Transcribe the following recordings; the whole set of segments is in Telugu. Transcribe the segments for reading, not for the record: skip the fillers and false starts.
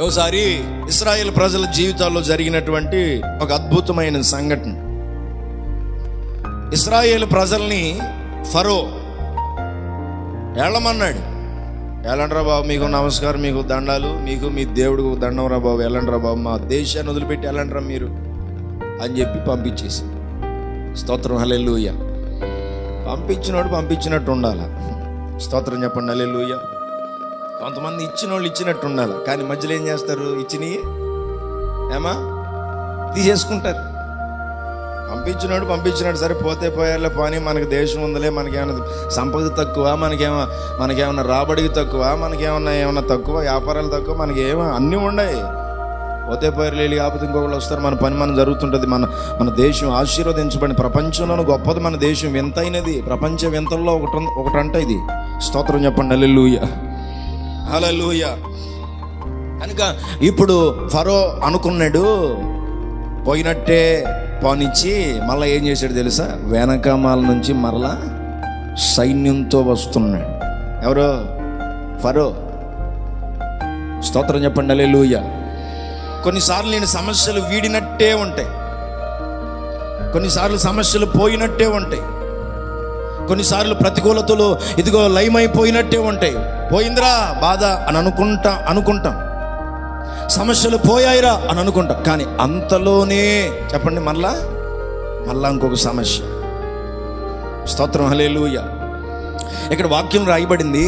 ఒకసారి ఇశ్రాయేల్ ప్రజల జీవితాల్లో జరిగినటువంటి ఒక అద్భుతమైన సంఘటన. ఇశ్రాయేల్ ప్రజల్ని ఫరో వెళ్ళమన్నాడు. వెళ్ళండ్రా బాబు, మీకు నమస్కారం, మీకు దండాలు, మీకు మీ దేవుడికి దండం రా బాబు, వెళ్ళండ్రా బాబు, మా దేశాన్ని వదిలిపెట్టి వెళ్ళండ్రా మీరు అని చెప్పి పంపించేసి. స్తోత్రం, హల్లెలూయా. పంపించినోడు పంపించినట్టు ఉండాలి. స్తోత్రం చెప్పండి, హల్లెలూయా. కొంతమంది ఇచ్చిన వాళ్ళు ఇచ్చినట్టు ఉండాలి, కానీ మధ్యలో ఏం చేస్తారు? ఇచ్చినవి తీసేసుకుంటారు. పంపించినాడు సరే, పోతే పోయారులే, పోనీ, మనకి దేశం ఉందిలే, మనకేమన్నా సంపద తక్కువ, మనకేమన్నా రాబడికి తక్కువ, ఏమన్నా తక్కువ, వ్యాపారాలు తక్కువ, మనకి అన్నీ ఉన్నాయి. పోతే పోయారు లేలి, కాకపోతే ఇంకొకళ్ళు వస్తారు, మన పని మనం జరుగుతుంటుంది. మన దేశం ఆశీర్వదించబడిన, ప్రపంచంలోనూ గొప్పది మన దేశం, వింతైనది, ప్రపంచ వింతల్లో ఒకటంట ఇది. స్తోత్రం చెప్పండి, హల్లెలూయా, హల్లెలూయా. కనుక ఇప్పుడు ఫరో అనుకున్నాడు, పోయినట్టే పోనిచ్చి మళ్ళీ ఏం చేశాడు తెలుసా? వెనకమాల నుంచి మరలా సైన్యంతో వస్తున్నాడు. ఎవరో? ఫరో. స్తోత్రం చెప్పండి, హల్లెలూయా. కొన్నిసార్లు నేను సమస్యలు వీడినట్టే ఉంటాయి, కొన్నిసార్లు సమస్యలు పోయినట్టే ఉంటాయి, కొన్నిసార్లు ప్రతికూలతలు ఇదిగో లయమైపోయినట్టే ఉంటాయి. పోయిందిరా బాధ అని అనుకుంటాం, సమస్యలు పోయాయిరా అని అనుకుంటాం. కానీ అంతలోనే చెప్పండి మళ్ళా ఇంకొక సమస్య. స్తోత్రం, హల్లెలూయా. ఇక్కడ వాక్యం రాయబడింది.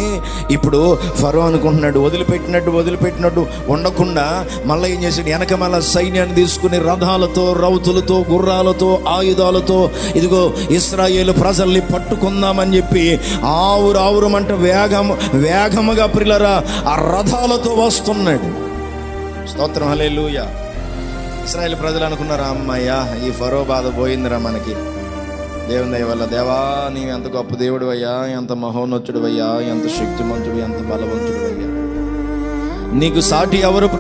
ఇప్పుడు ఫరో అనుకుంటున్నాడు, వదిలిపెట్టినట్టు ఉండకుండా మళ్ళీ ఏం చేశాడు? వెనక మళ్ళా సైన్యాన్ని తీసుకుని రథాలతో, రౌతులతో, గుర్రాలతో, ఆయుధాలతో ఇదిగో ఇశ్రాయేలు ప్రజల్ని పట్టుకుందామని చెప్పి ఆవురమంట వేగముగా ప్రియులారా ఆ రథాలతో వస్తున్నాడు. స్తోత్రం, హల్లెలూయా. ఇశ్రాయేలు ప్రజలు అనుకున్నారు, అమ్మయ్యా ఈ ఫరో బాధ పోయిందిరా మనకి, దేవుని దయ వల్ల. దేవా, నీవు ఎంత గొప్ప దేవుడు అయ్యా, ఎంత మహోన్నతుడు అయ్యా, ఎంత శక్తిమంతుడు, ఎంత బలవంతుడు అయ్యా, నీకు సాటి ఎవరు?